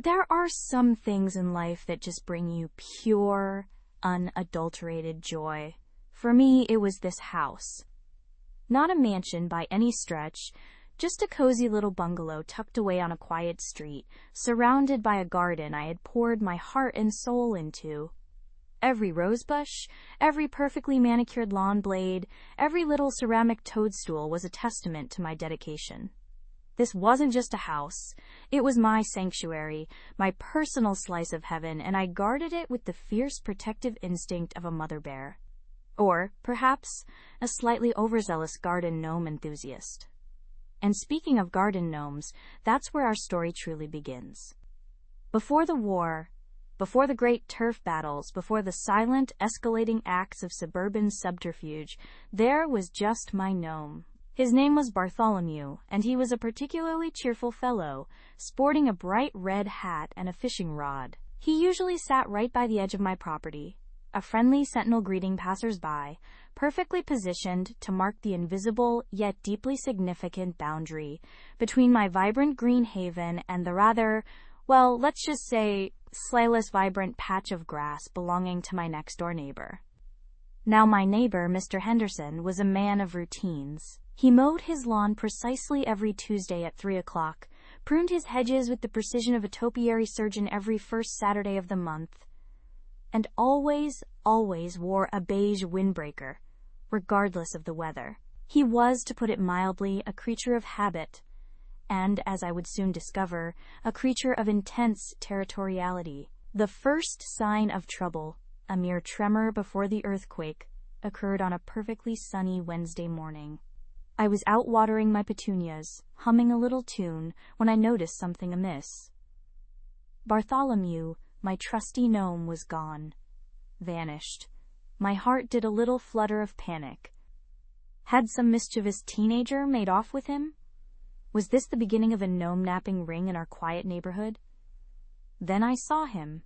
There are some things in life that just bring you pure, unadulterated joy. For me, it was this house. Not a mansion by any stretch, just a cozy little bungalow tucked away on a quiet street, surrounded by a garden I had poured my heart and soul into. Every rosebush, every perfectly manicured lawn blade, every little ceramic toadstool was a testament to my dedication. This wasn't just a house. It was my sanctuary, my personal slice of heaven, and I guarded it with the fierce protective instinct of a mother bear. Or, perhaps, a slightly overzealous garden gnome enthusiast. And speaking of garden gnomes, that's where our story truly begins. Before the war, before the great turf battles, before the silent, escalating acts of suburban subterfuge, there was just my gnome. His name was Bartholomew, and he was a particularly cheerful fellow, sporting a bright red hat and a fishing rod. He usually sat right by the edge of my property, a friendly sentinel greeting passers-by, perfectly positioned to mark the invisible yet deeply significant boundary between my vibrant green haven and the rather, well, let's just say, slightly less vibrant patch of grass belonging to my next-door neighbor. Now my neighbor, Mr. Henderson, was a man of routines. He mowed his lawn precisely every Tuesday at 3 o'clock, pruned his hedges with the precision of a topiary surgeon every first Saturday of the month, and always wore a beige windbreaker, regardless of the weather. He was, to put it mildly, a creature of habit, and, as I would soon discover, a creature of intense territoriality. The first sign of trouble, a mere tremor before the earthquake, occurred on a perfectly sunny Wednesday morning. I was out watering my petunias, humming a little tune, when I noticed something amiss. Bartholomew, my trusty gnome, was gone. Vanished. My heart did a little flutter of panic. Had some mischievous teenager made off with him? Was this the beginning of a gnome-napping ring in our quiet neighborhood? Then I saw him.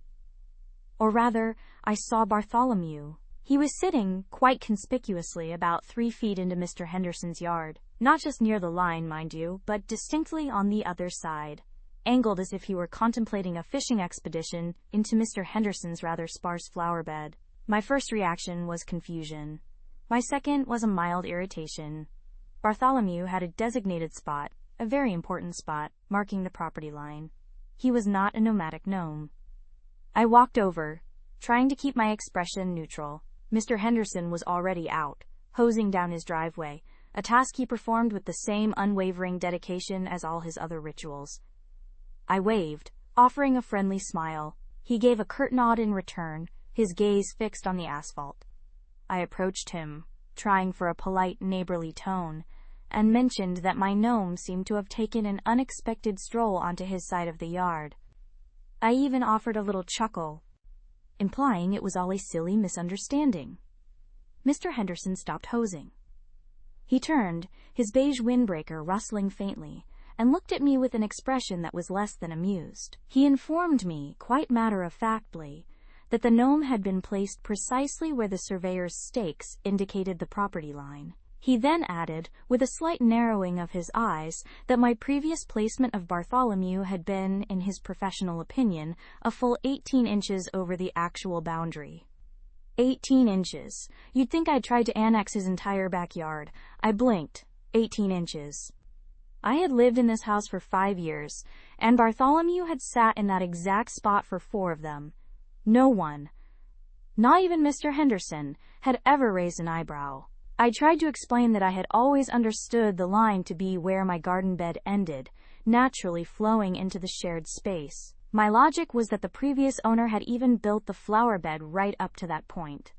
Or rather, I saw Bartholomew. He was sitting, quite conspicuously, about 3 feet into Mr. Henderson's yard. Not just near the line, mind you, but distinctly on the other side, angled as if he were contemplating a fishing expedition into Mr. Henderson's rather sparse flower bed. My first reaction was confusion. My second was a mild irritation. Bartholomew had a designated spot, a very important spot, marking the property line. He was not a nomadic gnome. I walked over, trying to keep my expression neutral. Mr. Henderson was already out, hosing down his driveway, a task he performed with the same unwavering dedication as all his other rituals. I waved, offering a friendly smile. He gave a curt nod in return, his gaze fixed on the asphalt. I approached him, trying for a polite, neighborly tone, and mentioned that my gnome seemed to have taken an unexpected stroll onto his side of the yard. I even offered a little chuckle, implying it was all a silly misunderstanding. Mr. Henderson stopped hosing. He turned, his beige windbreaker rustling faintly, and looked at me with an expression that was less than amused. He informed me, quite matter-of-factly, that the gnome had been placed precisely where the surveyor's stakes indicated the property line. He then added, with a slight narrowing of his eyes, that my previous placement of Bartholomew had been, in his professional opinion, a full 18 inches over the actual boundary. 18 inches. You'd think I'd tried to annex his entire backyard. I blinked. 18 inches. I had lived in this house for 5 years, and Bartholomew had sat in that exact spot for 4 of them. No one, not even Mr. Henderson, had ever raised an eyebrow. I tried to explain that I had always understood the line to be where my garden bed ended, naturally flowing into the shared space. My logic was that the previous owner had even built the flower bed right up to that point.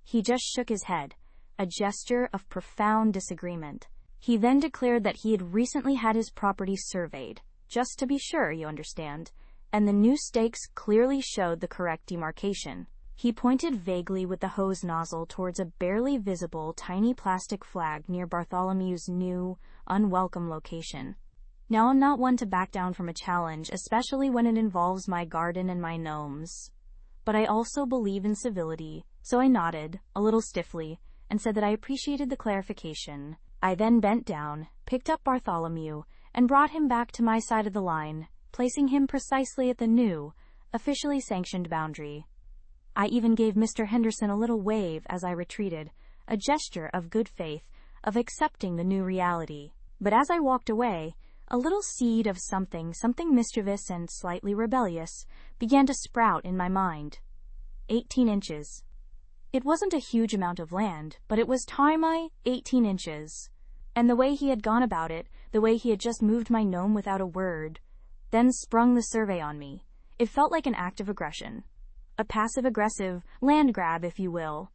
He just shook his head, a gesture of profound disagreement. He then declared that he had recently had his property surveyed, just to be sure, you understand, and the new stakes clearly showed the correct demarcation. He pointed vaguely with the hose nozzle towards a barely visible tiny plastic flag near Bartholomew's new, unwelcome location. Now, I'm not one to back down from a challenge, especially when it involves my garden and my gnomes. But I also believe in civility, so I nodded, a little stiffly, and said that I appreciated the clarification. I then bent down, picked up Bartholomew, and brought him back to my side of the line, placing him precisely at the new, officially sanctioned boundary. I even gave Mr. Henderson a little wave as I retreated, a gesture of good faith, of accepting the new reality. But as I walked away, a little seed of something mischievous and slightly rebellious, began to sprout in my mind. 18 inches. It wasn't a huge amount of land, but it was time 18 inches. And the way he had gone about it, the way he had just moved my gnome without a word, then sprung the survey on me. It felt like an act of aggression. A passive-aggressive land grab, if you will.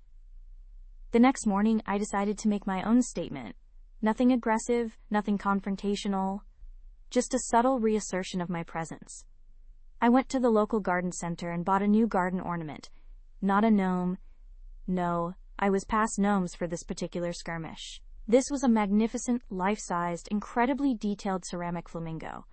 The next morning, I decided to make my own statement. Nothing aggressive, nothing confrontational, just a subtle reassertion of my presence. I went to the local garden center and bought a new garden ornament. Not a gnome. No, I was past gnomes for this particular skirmish. This was a magnificent, life-sized, incredibly detailed ceramic flamingo.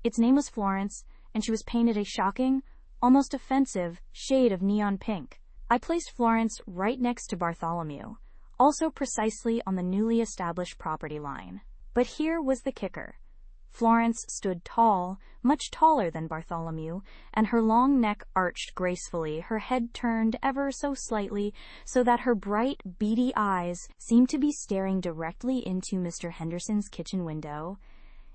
Its name was Florence, and she was painted a shocking, almost offensive, shade of neon pink. I placed Florence right next to Bartholomew, also precisely on the newly established property line. But here was the kicker. Florence stood tall, much taller than Bartholomew, and her long neck arched gracefully, her head turned ever so slightly, so that her bright, beady eyes seemed to be staring directly into Mr. Henderson's kitchen window.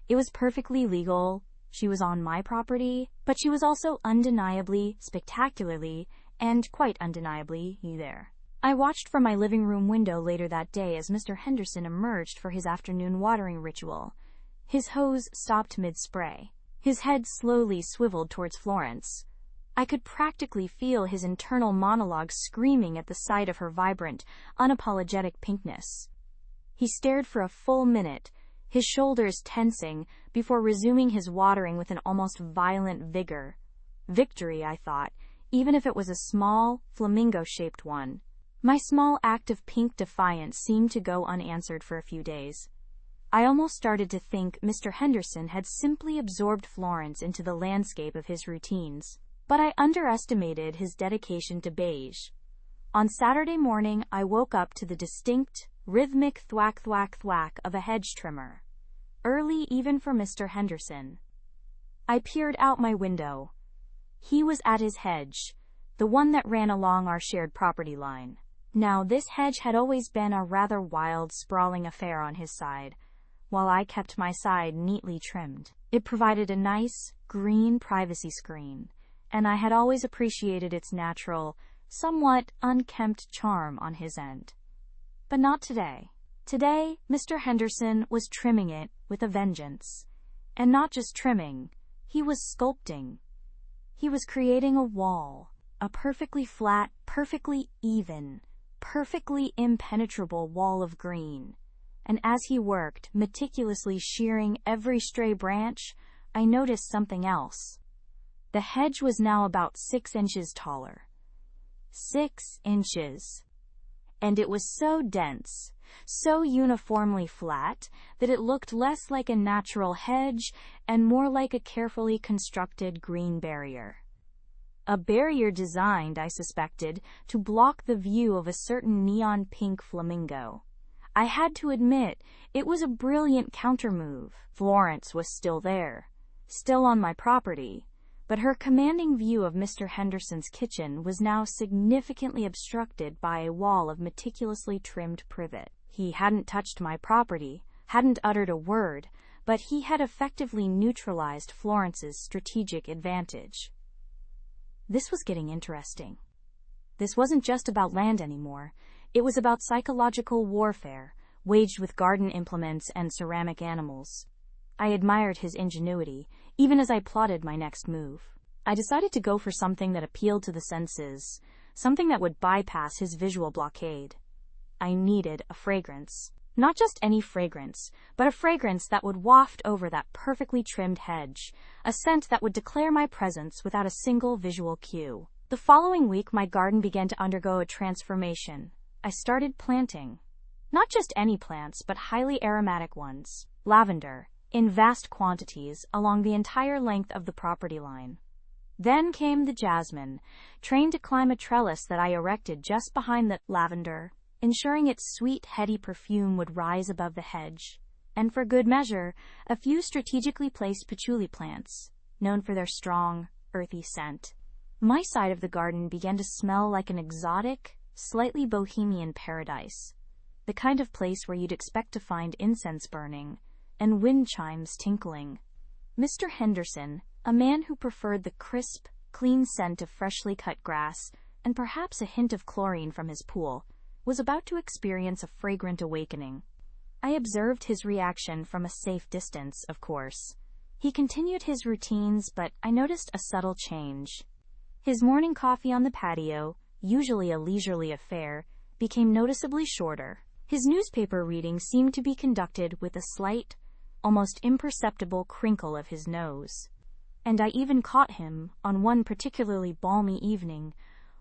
It was perfectly legal. She was on my property, but she was also undeniably, spectacularly, and quite undeniably there. I watched from my living room window later that day as Mr. Henderson emerged for his afternoon watering ritual. His hose stopped mid-spray. His head slowly swiveled towards Florence. I could practically feel his internal monologue screaming at the sight of her vibrant, unapologetic pinkness. He stared for a full minute, his shoulders tensing, before resuming his watering with an almost violent vigor. Victory, I thought, even if it was a small, flamingo-shaped one. My small act of pink defiance seemed to go unanswered for a few days. I almost started to think Mr. Henderson had simply absorbed Florence into the landscape of his routines. But I underestimated his dedication to beige. On Saturday morning, I woke up to the distinct, rhythmic thwack-thwack-thwack of a hedge trimmer. Early even for Mr. Henderson. I peered out my window. He was at his hedge, the one that ran along our shared property line. Now, this hedge had always been a rather wild, sprawling affair on his side, while I kept my side neatly trimmed. It provided a nice, green privacy screen, and I had always appreciated its natural, somewhat unkempt charm on his end. But not today. Today, Mr. Henderson was trimming it with a vengeance. And not just trimming, he was sculpting. He was creating a wall, a perfectly flat, perfectly even, perfectly impenetrable wall of green. And as he worked, meticulously shearing every stray branch, I noticed something else. The hedge was now about 6 inches taller. 6 inches. And it was so dense, so uniformly flat, that it looked less like a natural hedge and more like a carefully constructed green barrier. A barrier designed, I suspected, to block the view of a certain neon pink flamingo. I had to admit, it was a brilliant countermove. Florence was still there, still on my property, but her commanding view of Mr. Henderson's kitchen was now significantly obstructed by a wall of meticulously trimmed privet. He hadn't touched my property, hadn't uttered a word, but he had effectively neutralized Florence's strategic advantage. This was getting interesting. This wasn't just about land anymore. It was about psychological warfare, waged with garden implements and ceramic animals. I admired his ingenuity, even as I plotted my next move. I decided to go for something that appealed to the senses, something that would bypass his visual blockade. I needed a fragrance. Not just any fragrance, but a fragrance that would waft over that perfectly trimmed hedge, a scent that would declare my presence without a single visual cue. The following week, my garden began to undergo a transformation. I started planting. Not just any plants, but highly aromatic ones. Lavender, in vast quantities, along the entire length of the property line. Then came the jasmine, trained to climb a trellis that I erected just behind the lavender, ensuring its sweet, heady perfume would rise above the hedge. And for good measure, a few strategically placed patchouli plants, known for their strong, earthy scent. My side of the garden began to smell like an exotic, slightly bohemian paradise, the kind of place where you'd expect to find incense burning and wind chimes tinkling. Mr. Henderson, a man who preferred the crisp, clean scent of freshly cut grass and perhaps a hint of chlorine from his pool, was about to experience a fragrant awakening. I observed his reaction from a safe distance, of course. He continued his routines, but I noticed a subtle change. His morning coffee on the patio, usually a leisurely affair, became noticeably shorter. His newspaper reading seemed to be conducted with a slight, almost imperceptible crinkle of his nose. And I even caught him, on one particularly balmy evening,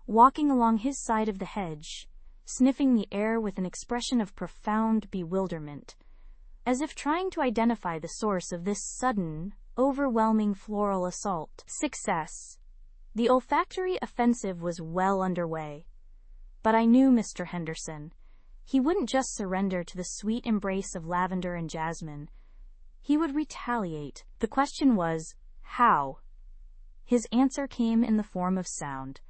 walking along his side of the hedge, sniffing the air with an expression of profound bewilderment, as if trying to identify the source of this sudden, overwhelming floral assault. Success. The olfactory offensive was well underway. But I knew Mr. Henderson. He wouldn't just surrender to the sweet embrace of lavender and jasmine. He would retaliate. The question was, how? His answer came in the form of sound.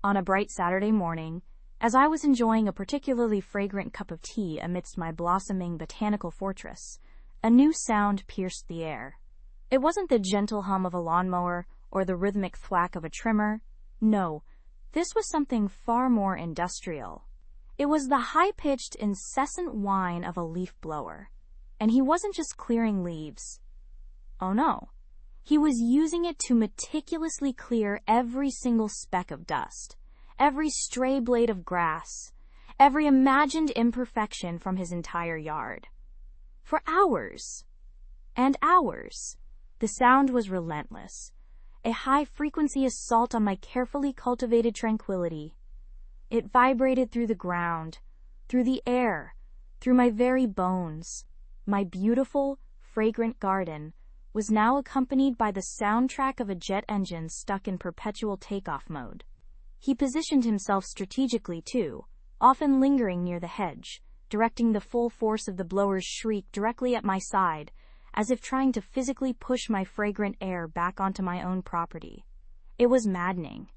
On a bright Saturday morning, as I was enjoying a particularly fragrant cup of tea amidst my blossoming botanical fortress, a new sound pierced the air. It wasn't the gentle hum of a lawnmower or the rhythmic thwack of a trimmer. No, this was something far more industrial. It was the high-pitched, incessant whine of a leaf blower. And he wasn't just clearing leaves. Oh no. He was using it to meticulously clear every single speck of dust, every stray blade of grass, every imagined imperfection from his entire yard. For hours and hours, the sound was relentless, a high-frequency assault on my carefully cultivated tranquility. It vibrated through the ground, through the air, through my very bones. My beautiful, fragrant garden was now accompanied by the soundtrack of a jet engine stuck in perpetual takeoff mode. He positioned himself strategically, too, often lingering near the hedge, directing the full force of the blower's shriek directly at my side, as if trying to physically push my fragrant air back onto my own property. It was maddening.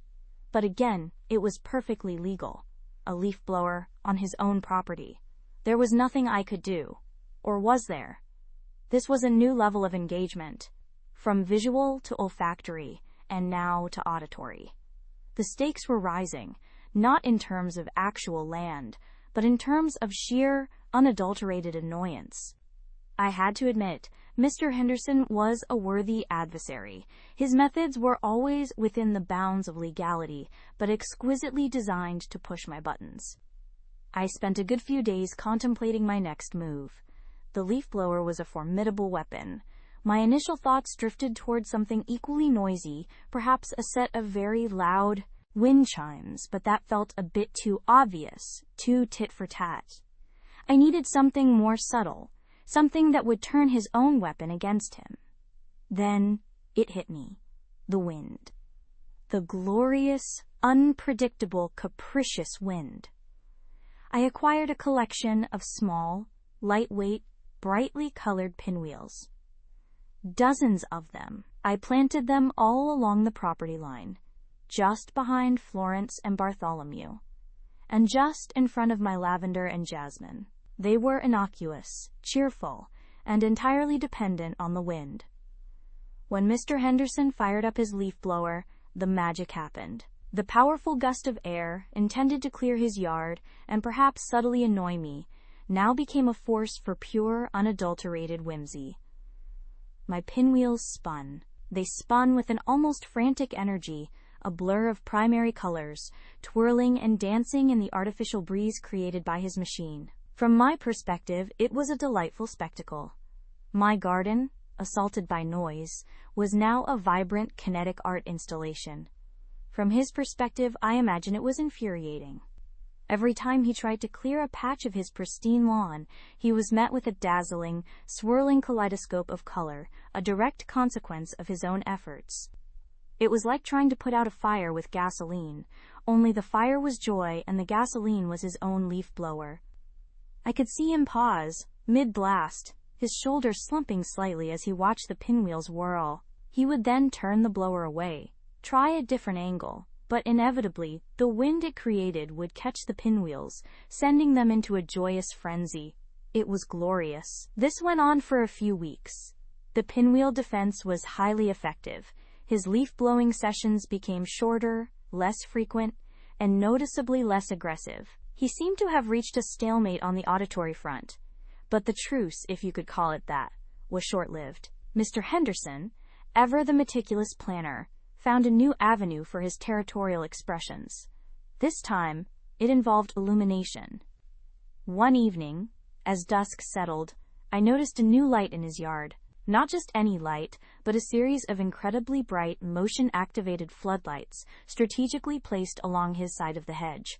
But again, it was perfectly legal. A leaf blower on his own property. There was nothing I could do. Or was there? This was a new level of engagement, from visual to olfactory, and now to auditory. The stakes were rising, not in terms of actual land, but in terms of sheer, unadulterated annoyance. I had to admit, Mr. Henderson was a worthy adversary. His methods were always within the bounds of legality, but exquisitely designed to push my buttons. I spent a good few days contemplating my next move. The leaf blower was a formidable weapon. My initial thoughts drifted toward something equally noisy, perhaps a set of very loud wind chimes, but that felt a bit too obvious, too tit-for-tat. I needed something more subtle, something that would turn his own weapon against him. Then it hit me. The wind. The glorious, unpredictable, capricious wind. I acquired a collection of small, lightweight, brightly colored pinwheels. Dozens of them. I planted them all along the property line, just behind Florence and Bartholomew, and just in front of my lavender and jasmine. They were innocuous, cheerful, and entirely dependent on the wind. When Mr. Henderson fired up his leaf blower, the magic happened. The powerful gust of air, intended to clear his yard and perhaps subtly annoy me, now became a force for pure, unadulterated whimsy. My pinwheels spun. They spun with an almost frantic energy, a blur of primary colors, twirling and dancing in the artificial breeze created by his machine. From my perspective, it was a delightful spectacle. My garden, assaulted by noise, was now a vibrant kinetic art installation. From his perspective, I imagine it was infuriating. Every time he tried to clear a patch of his pristine lawn, he was met with a dazzling, swirling kaleidoscope of color, a direct consequence of his own efforts. It was like trying to put out a fire with gasoline, only the fire was joy and the gasoline was his own leaf blower. I could see him pause, mid-blast, his shoulders slumping slightly as he watched the pinwheels whirl. He would then turn the blower away, try a different angle, but inevitably, the wind it created would catch the pinwheels, sending them into a joyous frenzy. It was glorious. This went on for a few weeks. The pinwheel defense was highly effective. His leaf-blowing sessions became shorter, less frequent, and noticeably less aggressive. He seemed to have reached a stalemate on the auditory front. But the truce, if you could call it that, was short-lived. Mr. Henderson, ever the meticulous planner, found a new avenue for his territorial expressions. This time, it involved illumination. One evening, as dusk settled, I noticed a new light in his yard. Not just any light, but a series of incredibly bright, motion-activated floodlights strategically placed along his side of the hedge.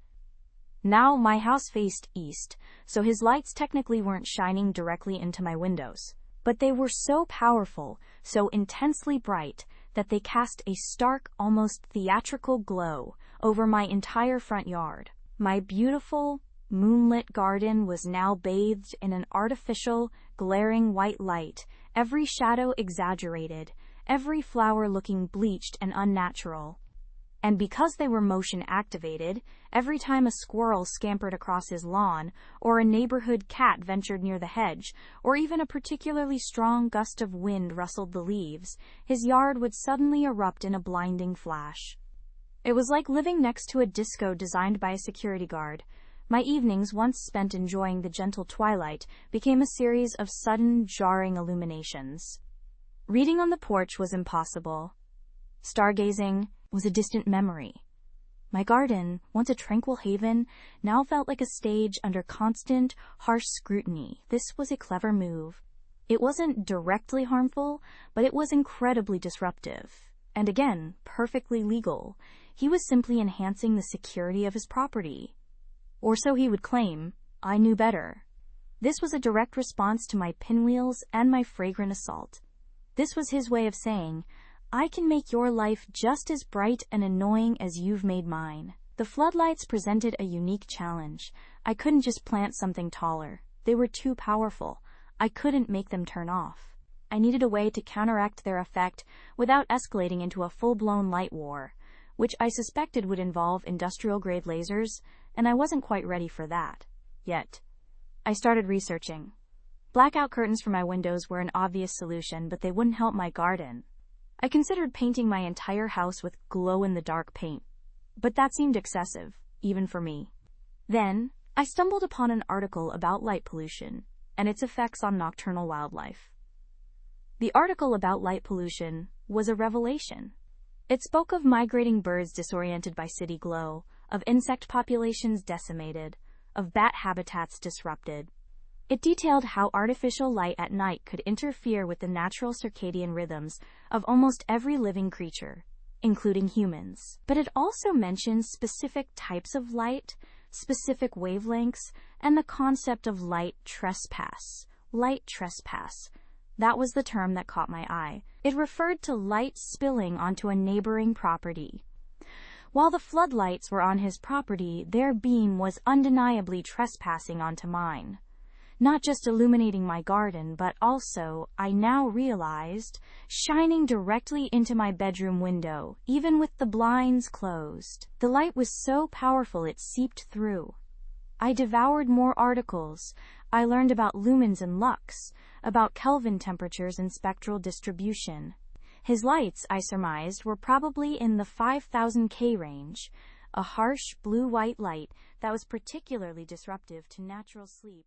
Now, my house faced east, so his lights technically weren't shining directly into my windows. But they were so powerful, so intensely bright, that they cast a stark, almost theatrical glow over my entire front yard. My beautiful, moonlit garden was now bathed in an artificial, glaring white light, every shadow exaggerated, every flower looking bleached and unnatural. And because they were motion-activated, every time a squirrel scampered across his lawn, or a neighborhood cat ventured near the hedge, or even a particularly strong gust of wind rustled the leaves, his yard would suddenly erupt in a blinding flash. It was like living next to a disco designed by a security guard. My evenings, once spent enjoying the gentle twilight, became a series of sudden, jarring illuminations. Reading on the porch was impossible. Stargazing was a distant memory. My garden, once a tranquil haven, now felt like a stage under constant, harsh scrutiny. This was a clever move. It wasn't directly harmful, but it was incredibly disruptive. And again, perfectly legal. He was simply enhancing the security of his property. Or so he would claim. I knew better. This was a direct response to my pinwheels and my fragrant assault. This was his way of saying, I can make your life just as bright and annoying as you've made mine. The floodlights presented a unique challenge. I couldn't just plant something taller. They were too powerful. I couldn't make them turn off. I needed a way to counteract their effect without escalating into a full-blown light war, which I suspected would involve industrial-grade lasers, and I wasn't quite ready for that. Yet, I started researching. Blackout curtains for my windows were an obvious solution, but they wouldn't help my garden. I considered painting my entire house with glow-in-the-dark paint, but that seemed excessive, even for me. Then, I stumbled upon an article about light pollution and its effects on nocturnal wildlife. The article about light pollution was a revelation. It spoke of migrating birds disoriented by city glow, of insect populations decimated, of bat habitats disrupted. It detailed how artificial light at night could interfere with the natural circadian rhythms of almost every living creature, including humans. But it also mentions specific types of light, specific wavelengths, and the concept of light trespass. Light trespass. That was the term that caught my eye. It referred to light spilling onto a neighboring property. While the floodlights were on his property, their beam was undeniably trespassing onto mine. Not just illuminating my garden, but also, I now realized, shining directly into my bedroom window, even with the blinds closed. The light was so powerful it seeped through. I devoured more articles. I learned about lumens and lux, about Kelvin temperatures and spectral distribution. His lights, I surmised, were probably in the 5000 K range, a harsh blue-white light that was particularly disruptive to natural sleep.